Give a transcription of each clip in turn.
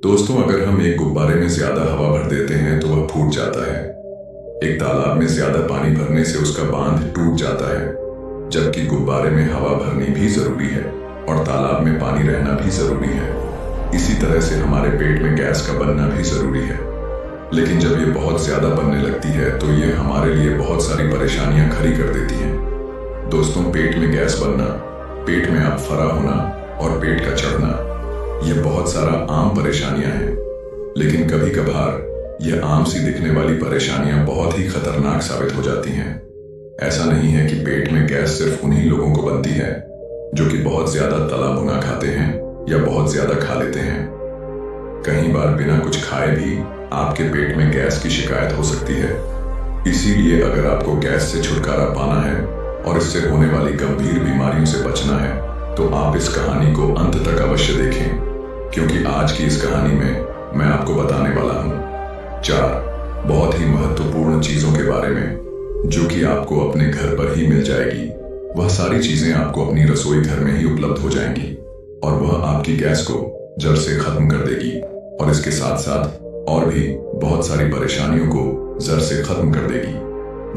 दोस्तों, अगर हम एक गुब्बारे में ज्यादा हवा भर देते हैं तो वह फूट जाता है। एक तालाब में ज्यादा पानी भरने से उसका बांध टूट जाता है, जबकि गुब्बारे में हवा भरनी भी जरूरी है और तालाब में पानी रहना भी जरूरी है। इसी तरह से हमारे पेट में गैस का बनना भी जरूरी है, लेकिन जब ये बहुत ज्यादा बनने लगती है तो ये हमारे लिए बहुत सारी परेशानियां खड़ी कर देती हैं। दोस्तों, पेट में गैस बनना, पेट में अफरा होना और पेट का चढ़ना, ये बहुत सारा आम परेशानियां हैं, लेकिन कभी कभार ये आम सी दिखने वाली परेशानियां बहुत ही खतरनाक साबित हो जाती हैं। ऐसा नहीं है कि पेट में गैस सिर्फ उन्हीं लोगों को बनती है जो कि बहुत ज्यादा तला भुना खाते हैं या बहुत ज्यादा खा लेते हैं। कई बार बिना कुछ खाए भी आपके पेट में गैस की शिकायत हो सकती है। इसीलिए अगर आपको गैस से छुटकारा पाना है और इससे होने वाली गंभीर बीमारियों से बचना है तो आप इस कहानी को अंत तक अवश्य देखें, क्योंकि आज की इस कहानी में मैं आपको बताने वाला हूं 4 बहुत ही महत्वपूर्ण चीजों के बारे में जो कि आपको अपने घर पर ही मिल जाएगी। वह सारी चीजें आपको अपनी रसोई घर में ही उपलब्ध हो जाएंगी और वह आपकी गैस को जड़ से खत्म कर देगी और इसके साथ साथ और भी बहुत सारी परेशानियों को जड़ से खत्म कर देगी,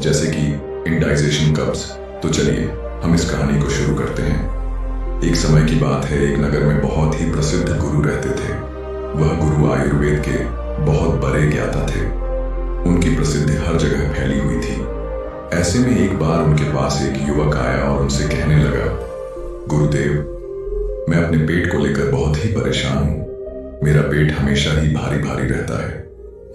जैसे कि इंडाइजेशन, कब्ज। तो चलिए हम इस कहानी को शुरू करते हैं। एक समय की बात है, एक नगर में बहुत ही प्रसिद्ध गुरु रहते थे। वह गुरु आयुर्वेद के बहुत बड़े ज्ञाता थे। उनकी प्रसिद्धि हर जगह फैली हुई थी। ऐसे में एक बार उनके पास एक युवक आया और उनसे कहने लगा, गुरुदेव, मैं अपने पेट को लेकर बहुत ही परेशान हूँ। मेरा पेट हमेशा ही भारी भारी रहता है।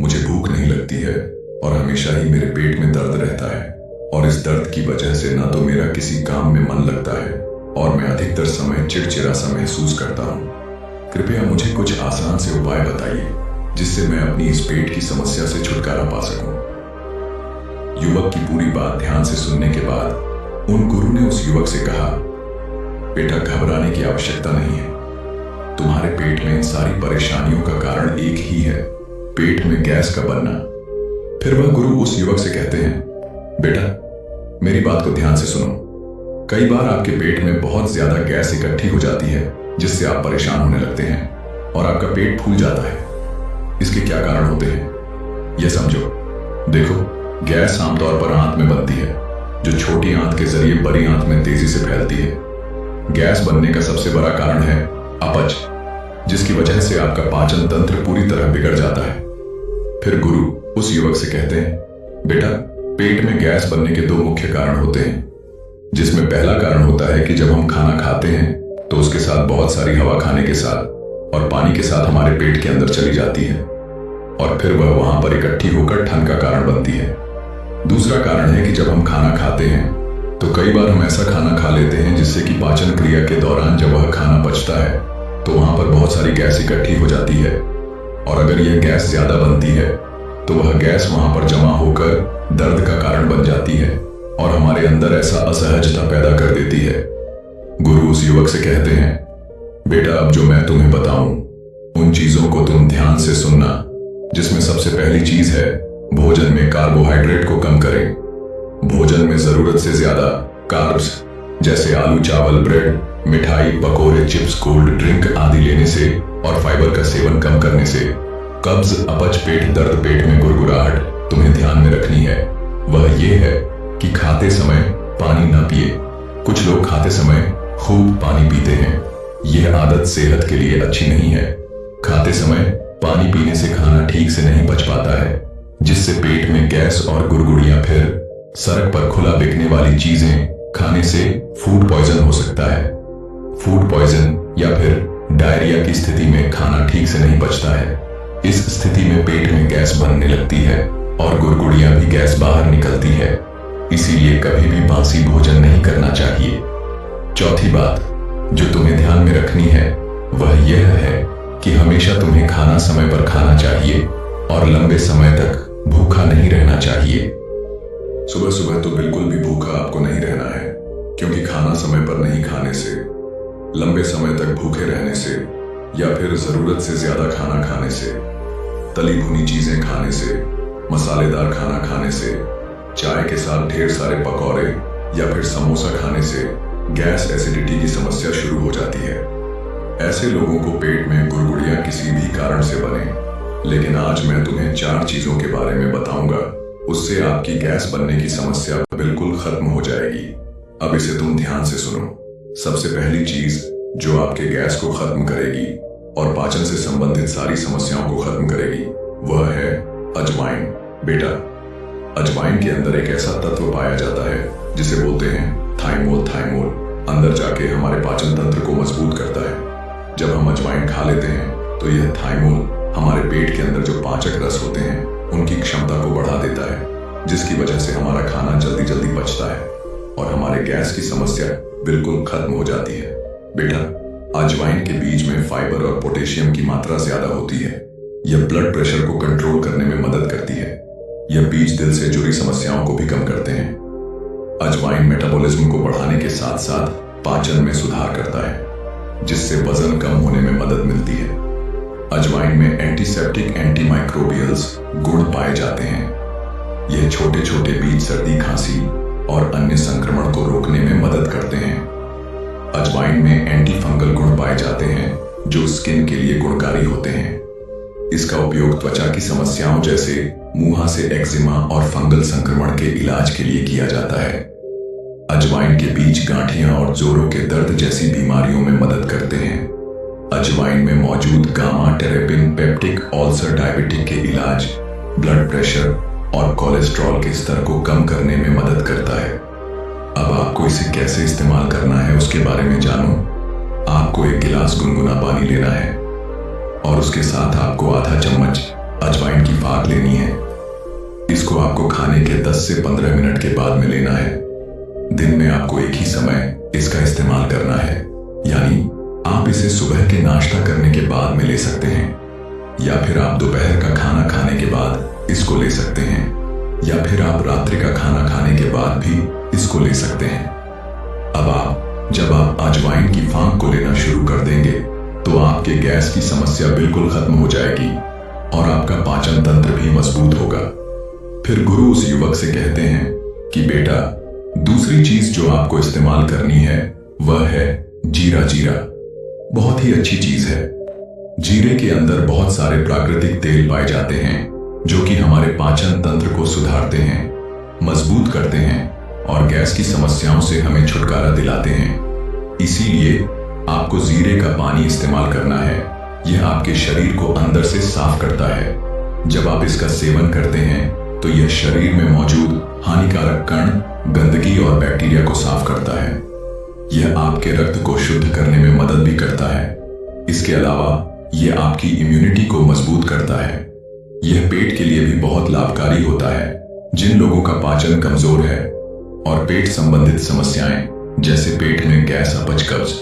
मुझे भूख नहीं लगती है और हमेशा ही मेरे पेट में दर्द रहता है और इस दर्द की वजह से ना तो मेरा किसी काम में मन लगता है और मैं अधिकतर समय चिड़चिड़ा सा महसूस करता हूँ। कृपया मुझे कुछ आसान से उपाय बताइए जिससे मैं अपनी इस पेट की समस्या से छुटकारा पा सकूं। युवक की पूरी बात ध्यान से सुनने के बाद उन गुरु ने उस युवक से कहा, बेटा, घबराने की आवश्यकता नहीं है। तुम्हारे पेट में इन सारी परेशानियों का कारण एक ही है, पेट में गैस का बनना। फिर वह गुरु उस युवक से कहते हैं, बेटा, मेरी बात को ध्यान से सुनो। कई बार आपके पेट में बहुत ज्यादा गैस इकट्ठी हो जाती है जिससे आप परेशान होने लगते हैं और आपका पेट फूल जाता है। इसके क्या कारण होते हैं यह समझो। देखो, गैस आमतौर पर आंत में बनती है, जो छोटी आंत के जरिए बड़ी आंत में तेजी से फैलती है। गैस बनने का सबसे बड़ा कारण है अपच, जिसकी वजह से आपका पाचन तंत्र पूरी तरह बिगड़ जाता है। फिर गुरु उस युवक से कहते हैं, बेटा, पेट में गैस बनने के 2 मुख्य कारण होते हैं, जिसमें पहला कारण होता है कि जब हम खाना खाते हैं तो उसके साथ बहुत सारी हवा खाने के साथ और पानी के साथ हमारे पेट के अंदर चली जाती है और फिर वह वहां पर इकट्ठी होकर ठंड का कारण बनती है। दूसरा कारण है कि जब हम खाना खाते हैं तो कई बार हम ऐसा खाना खा लेते हैं जिससे कि पाचन क्रिया के दौरान जब वह खाना पचता है तो वहां पर बहुत सारी गैस इकट्ठी हो जाती है और अगर यह गैस ज्यादा बनती है तो वह गैस वहां पर जमा होकर दर्द का कारण बन जाती है और हमारे अंदर ऐसा असहजता पैदा कर देती है। गुरु उस युवक से कहते हैं, बेटा, अब जो मैं तुम्हें बताऊं उन चीजों को तुम ध्यान से सुनना, जिसमें सबसे पहली चीज है भोजन में कार्बोहाइड्रेट को कम करें। भोजन में जरूरत से ज्यादा कार्ब्स जैसे आलू, चावल, ब्रेड, मिठाई, पकोड़े, चिप्स, कोल्ड ड्रिंक आदि लेने से और फाइबर का सेवन कम करने से कब्ज, अपच, पेट दर्द, पेट में गुड़गुड़ाहट तुम्हें ध्यान में रखनी है वह ये है कि खाते समय पानी ना पिए। कुछ लोग खाते समय खूब पानी पीते हैं। यह आदत सेहत के लिए अच्छी नहीं है। खाते समय पानी पीने से खाना ठीक से नहीं पच पाता है, जिससे पेट में गैस और गुड़गुड़ियां, फिर सड़क पर खुला बिकने वाली चीजें खाने से फूड पॉइजन हो सकता है। फूड पॉइजन या फिर डायरिया की स्थिति में खाना ठीक से नहीं पचता है। इस स्थिति में पेट में गैस बनने लगती है और गुड़गुड़ियां भी गैस बाहर निकलती है। इसीलिए कभी भी बासी भोजन नहीं करना चाहिए। चौथी बात जो तुम्हें ध्यान में रखनी है वह यह है कि हमेशा तुम्हें खाना समय पर खाना चाहिए और लंबे समय तक भूखा नहीं रहना चाहिए। सुबह सुबह तो बिल्कुल भी भूखा आपको नहीं रहना है, क्योंकि खाना समय पर नहीं खाने से, लंबे समय तक भूखे रहने से या फिर जरूरत से ज्यादा खाना खाने से, तली भुनी चीजें खाने से, मसालेदार खाना खाने से, चाय के साथ ढेर सारे पकौड़े या फिर समोसा खाने से गैस एसिडिटी की समस्या शुरू हो जाती है। ऐसे लोगों को पेट में गुड़गुड़ियां किसी भी कारण से लेकिन आज मैं तुम्हें 4 चीजों के बारे में बताऊंगा, उससे आपकी गैस बनने की समस्या बिल्कुल खत्म हो जाएगी। अब इसे तुम ध्यान से सुनो। सबसे पहली चीज जो आपके गैस को खत्म करेगी और पाचन से संबंधित सारी समस्याओं को खत्म करेगी वह है अजवाइन। बेटा, अजवाइन के अंदर एक ऐसा तत्व पाया जाता है जिसे बोलते हैं थाइमोल। थाइमोल अंदर जाके हमारे पाचन तंत्र को मजबूत करता है। जब हम अजवाइन खा लेते हैं तो यह थाइमोल हमारे पेट के अंदर जो पाचक रस होते हैं उनकी क्षमता को बढ़ा देता है, जिसकी वजह से हमारा खाना जल्दी जल्दी पचता है और हमारे गैस की समस्या बिल्कुल खत्म हो जाती है। बेटा, अजवाइन के बीज में फाइबर और पोटेशियम की मात्रा ज्यादा होती है। यह ब्लड प्रेशर को कंट्रोल करने में मदद करती है। यह बीज दिल से जुड़ी समस्याओं को भी कम करते हैं। अजवाइन मेटाबॉलिज्म को बढ़ाने के साथ साथ पाचन में सुधार करता है, जिससे वजन कम होने में मदद मिलती है। अजवाइन में एंटीसेप्टिक, एंटीमाइक्रोबियल्स गुण पाए जाते हैं। यह छोटे छोटे बीज सर्दी, खांसी और अन्य संक्रमण को रोकने में मदद करते हैं। अजवाइन में एंटी फंगल गुण पाए जाते हैं जो स्किन के लिए गुणकारी होते हैं। इसका उपयोग त्वचा की समस्याओं जैसे मुहासे, एक्जिमा और फंगल संक्रमण के इलाज के लिए किया जाता है। अजवाइन के बीज गांठियां और जोड़ों के दर्द जैसी बीमारियों में मदद करते हैं। अजवाइन में मौजूद गामा टेरेपिन पेप्टिक अल्सर, डायबिटिक के इलाज, ब्लड प्रेशर और कोलेस्ट्रॉल के स्तर को कम करने में मदद करता है। अब आपको इसे कैसे इस्तेमाल करना है उसके बारे में जानो। आपको एक गिलास गुनगुना पानी लेना है और उसके साथ आपको आधा चम्मच अजवाइन की फाग लेनी है। इसको आपको खाने के 10 से 15 मिनट के बाद में लेना है। दिन में आपको एक ही समय इसका इस्तेमाल करना है, यानी आप इसे सुबह के नाश्ता करने के बाद में ले सकते हैं, या फिर आप दोपहर का खाना खाने के बाद इसको ले सकते हैं, या फिर आप रात्रि का खाना खाने के बाद भी इसको ले सकते हैं। अब जब आप अजवाइन की फाग को लेना शुरू कर देंगे तो आपके गैस की समस्या बिल्कुल खत्म हो जाएगी और आपका पाचन तंत्र भी मजबूत होगा। फिर गुरु उस युवक से कहते हैं कि बेटा, दूसरी चीज जो आपको इस्तेमाल करनी है वह है जीरा। जीरा बहुत ही अच्छी चीज है। जीरे के अंदर बहुत सारे प्राकृतिक तेल पाए जाते हैं जो कि हमारे पाचन तंत्र को सुधारते हैं, मजबूत करते हैं और गैस की समस्याओं से हमें छुटकारा दिलाते हैं। इसीलिए आपको जीरे का पानी इस्तेमाल करना है। यह आपके शरीर को अंदर से साफ करता है। जब आप इसका सेवन करते हैं तो यह शरीर में मौजूद हानिकारक कण, गंदगी और बैक्टीरिया को साफ करता है। यह आपके रक्त को शुद्ध करने में मदद भी करता है। इसके अलावा यह आपकी इम्यूनिटी को मजबूत करता है। यह पेट के लिए भी बहुत लाभकारी होता है। जिन लोगों का पाचन कमजोर है और पेट संबंधित समस्याएं जैसे पेट में गैस, अपच, कब्ज,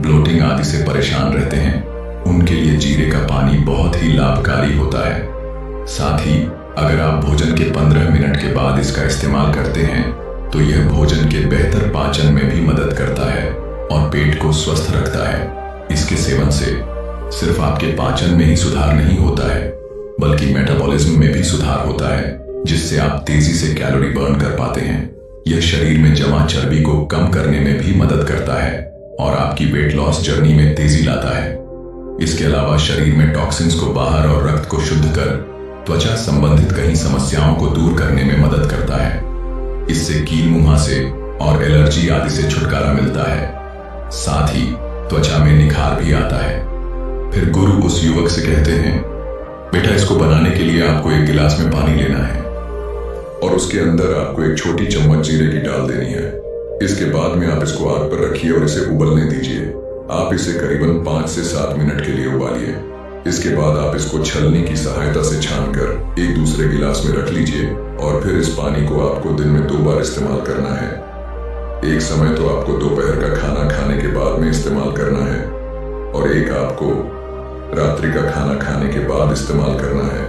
ब्लोटिंग आदि से परेशान रहते हैं, उनके लिए जीरे का पानी बहुत ही लाभकारी होता है। साथ ही अगर आप भोजन के 15 मिनट के बाद इसका इस्तेमाल करते हैं तो यह भोजन के बेहतर पाचन में भी मदद करता है और पेट को स्वस्थ रखता है। इसके सेवन से सिर्फ आपके पाचन में ही सुधार नहीं होता है बल्कि मेटाबॉलिज्म में भी सुधार होता है, जिससे आप तेजी से कैलोरी बर्न कर पाते हैं। यह शरीर में जमा चर्बी को कम करने में भी मदद करता है और आपकी वेट लॉस जर्नी में तेजी लाता है। इसके अलावा शरीर में टॉक्सिन्स को बाहर और रक्त को शुद्ध कर त्वचा संबंधित कई समस्याओं को दूर करने में मदद करता है। इससे कील, मुहासे और एलर्जी आदि से छुटकारा मिलता है। साथ ही त्वचा में निखार भी आता है। फिर गुरु उस युवक से कहते हैं, बेटा, इसको बनाने के लिए आपको एक गिलास में पानी लेना है और उसके अंदर आपको एक छोटी चम्मच जीरे की डाल देनी है। इसके बाद में आप इसको आग पर रखिए और इसे उबलने दीजिए। आप इसे करीबन 5 से 7 मिनट के लिए उबालिए। इसके बाद आप इसको छलनी की सहायता से छानकर एक दूसरे गिलास में रख लीजिए और फिर इस पानी को आपको दिन में 2 बार इस्तेमाल करना है। एक समय तो आपको दोपहर का खाना खाने के बाद में इस्तेमाल करना है और एक आपको रात्रि का खाना खाने के बाद इस्तेमाल करना है।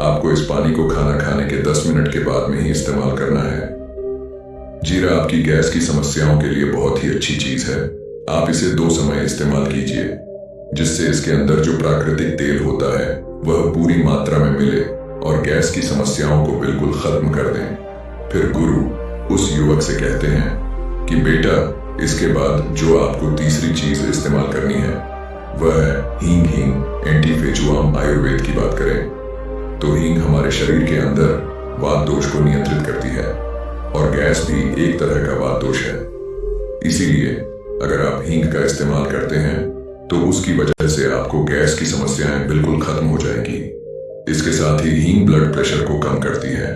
आपको इस पानी को खाना खाने के 10 मिनट के बाद में ही इस्तेमाल करना है। जीरा आपकी गैस की समस्याओं के लिए बहुत ही अच्छी चीज है। आप इसे 2 समय इस्तेमाल कीजिए, जिससे इसके अंदर जो प्राकृतिक तेल होता है वह पूरी मात्रा में मिले और गैस की समस्याओं को बिल्कुल खत्म कर दें। फिर गुरु उस युवक से कहते हैं कि बेटा, इसके बाद जो आपको तीसरी चीज इस्तेमाल करनी है वह है हींग। हींग एंटीफेजुआम। आयुर्वेद की बात करें तो हींग हमारे शरीर के अंदर वात दोष को नियंत्रित करती है और गैस भी एक तरह का वात दोष है। इसीलिए अगर आप हींग का इस्तेमाल करते हैं तो उसकी वजह से आपको गैस की समस्याएं बिल्कुल खत्म हो जाएंगी। इसके साथ ही हींग ब्लड प्रेशर को कम करती है।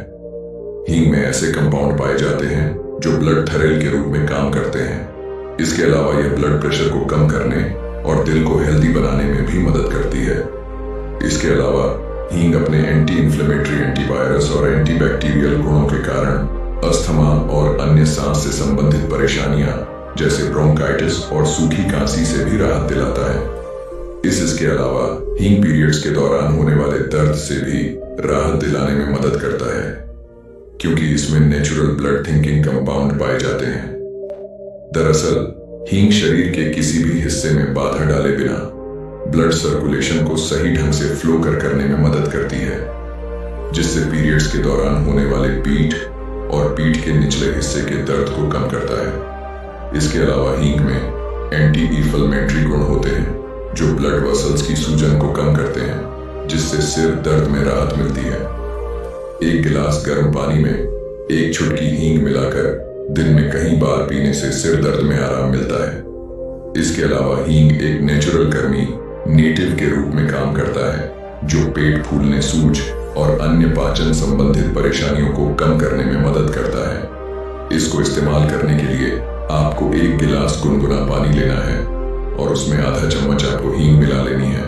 हींग में ऐसे कंपाउंड पाए जाते हैं जो ब्लड थ्रेल के रूप में काम करते हैं। इसके अलावा यह ब्लड प्रेशर को कम करने और दिल को हेल्दी बनाने में भी मदद करती है। इसके अलावा हींग अपने एंटी इंफ्लेमेटरी, एंटीवायरस और एंटीबैक्टीरियल गुणों के कारण अस्थमा और अन्य सांस से संबंधित परेशानियां जैसे ब्रोंकाइटिस और सूखी खांसी से भी राहत दिलाता है। इसके अलावा हींग पीरियड्स के दौरान होने वाले दर्द से भी राहत दिलाने में मदद करता है, क्योंकि इसमें नेचुरल ब्लड थिनिंग कंपाउंड पाए जाते हैं। दरअसल हींग शरीर के किसी भी हिस्से में बाधा डाले बिना ब्लड सर्कुलेशन को सही ढंग से फ्लो करने में मदद करती है, जिससे पीरियड्स के दौरान होने वाले पीठ और पीठ के निचले हिस्से के दर्द को कम करता है। इसके अलावा हींग में एंटी इंफ्लेमेटरी गुण होते हैं जो ब्लड वेसल्स की सूजन को कम करते हैं, जिससे सिर दर्द में राहत मिलती है। एक गिलास गर्म पानी में एक चुटकी हींग मिलाकर दिन में कई बार पीने से सिर दर्द में आराम मिलता है। इसके अलावा हींग एक नेचुरल कर्मी नेटिव के रूप में काम करता है, जो पेट फूलने, सूज और अन्य पाचन संबंधित परेशानियों को कम करने में मदद करता है। इसको इस्तेमाल करने के लिए आपको एक गिलास गुनगुना पानी लेना है और उसमें आधा चम्मच आपको हींग मिला लेनी है।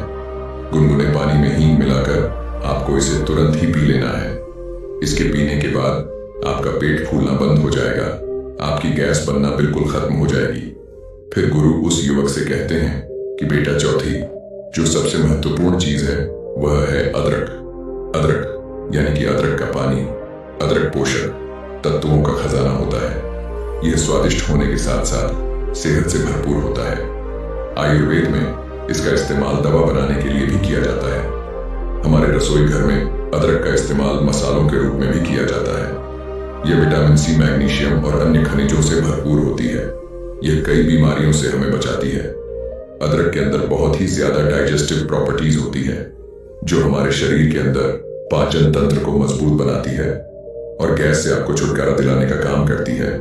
गुनगुने पानी में हींग मिलाकर आपको इसे तुरंत ही पी लेना है। इसके पीने के बाद आपका पेट फूलना बंद हो जाएगा, आपकी गैस बनना बिल्कुल खत्म हो जाएगी। फिर गुरु उस युवक से कहते हैं कि बेटा, चौथी जो सबसे महत्वपूर्ण चीज है वह है अदरक। अदरक यानी कि अदरक का पानी। अदरक पोषक तत्वों का खजाना होता है। यह स्वादिष्ट होने के साथ साथ सेहत से भरपूर होता है। आयुर्वेद में इसका इस्तेमाल दवा बनाने के लिए भी किया जाता है। हमारे रसोई घर में अदरक का इस्तेमाल मसालों के रूप में भी किया जाता है। यह विटामिन सी, मैग्नीशियम और अन्य खनिजों से भरपूर होती है। यह कई बीमारियों से हमें बचाती है। अदरक के अंदर बहुत ही ज्यादा डाइजेस्टिव प्रॉपर्टीज होती है, जो हमारे शरीर के अंदर पाचन तंत्र को मजबूत बनाती है और गैस से आपको छुटकारा दिलाने का काम करती है।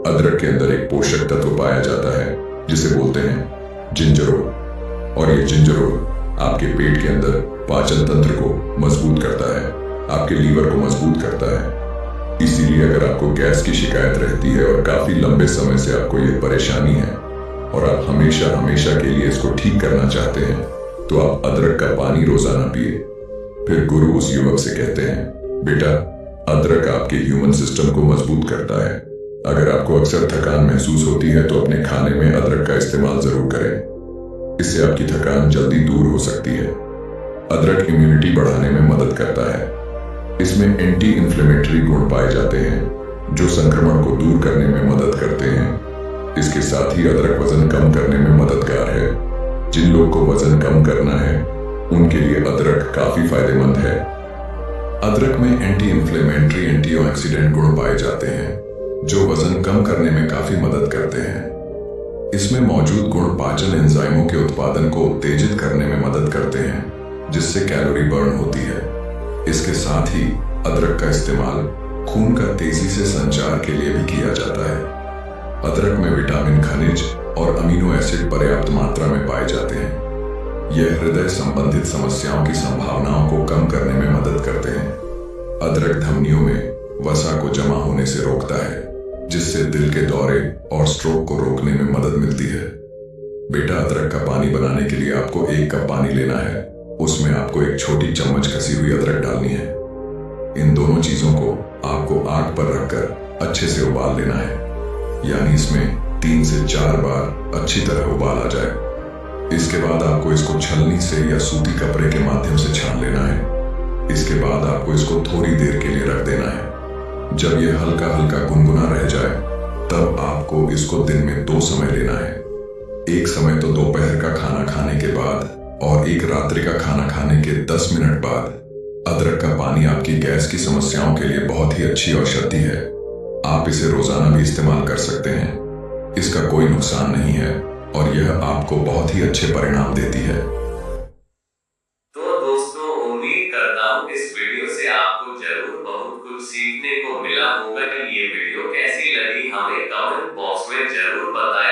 अदरक के अंदर एक पोषक तत्व पाया जाता है जिसे बोलते हैं जिंजरोल, और ये जिंजरोल आपके पेट के अंदर पाचन तंत्र को मजबूत करता है, आपके लीवर को मजबूत करता है। इसीलिए अगर आपको गैस की शिकायत रहती है और काफी लंबे समय से आपको ये परेशानी है और आप हमेशा हमेशा के लिए इसको ठीक करना चाहते हैं, तो आप अदरक का पानी रोजाना पिए। फिर गुरु उस युवक से कहते हैं, बेटा, अदरक आपके ह्यूमन सिस्टम को मजबूत करता है। अगर आपको अक्सर थकान महसूस होती है तो अपने खाने में अदरक का इस्तेमाल जरूर करें। इससे आपकी थकान जल्दी दूर हो सकती है। अदरक इम्यूनिटी बढ़ाने में मदद करता है। इसमें एंटी इंफ्लेमेटरी गुण पाए जाते हैं जो संक्रमण को दूर करने में मदद करते हैं। इसके साथ ही अदरक वजन कम करने में मददगार है। जिन लोग को वजन कम करना है उनके लिए अदरक काफी फायदेमंद है। अदरक में एंटी इंफ्लेमेटरी, एंटीऑक्सीडेंट गुण पाए जाते हैं जो वजन कम करने में काफी मदद करते हैं। इसमें मौजूद गुण पाचन एंजाइमों के उत्पादन को उत्तेजित करने में मदद करते हैं, जिससे कैलोरी बर्न होती है। इसके साथ ही अदरक का इस्तेमाल खून का तेजी से संचार के लिए भी किया जाता है। अदरक में विटामिन, खनिज और अमीनो एसिड पर्याप्त मात्रा में पाए जाते हैं। यह हृदय संबंधित समस्याओं की संभावनाओं को कम करने में मदद करते हैं। अदरक धमनियों में वसा को जमा होने से रोकता है, जिससे दिल के दौरे और स्ट्रोक को रोकने में मदद मिलती है। बेटा, अदरक का पानी बनाने के लिए आपको 1 कप पानी लेना है। उसमें आपको 1 छोटी चम्मच कसी हुई अदरक डालनी है। इन दोनों चीजों को आपको आग पर रखकर अच्छे से उबाल लेना है, यानी इसमें 3 से 4 बार अच्छी तरह उबाल आ जाए। इसके बाद आपको इसको छलनी से या सूती कपड़े के माध्यम से छान लेना है। इसके बाद आपको इसको थोड़ी देर के लिए रख देना है। जब यह हल्का हल्का गुनगुना रह जाए, तब आपको इसको दिन में 2 समय लेना है। एक समय तो दोपहर का खाना खाने के बाद और एक रात्रि का खाना खाने के 10 मिनट बाद। अदरक का पानी आपकी गैस की समस्याओं के लिए बहुत ही अच्छी औषधि है। आप इसे रोजाना भी इस्तेमाल कर सकते हैं। इसका कोई नुकसान नहीं है और यह आपको बहुत ही अच्छे परिणाम देती है। तो दोस्तों, उम्मीद करता हूँ इस वीडियो से आपको जरूर बहुत कुछ सीखने को मिला होगा। ये वीडियो कैसी लगी हमें कमेंट बॉक्स में जरूर बताएं।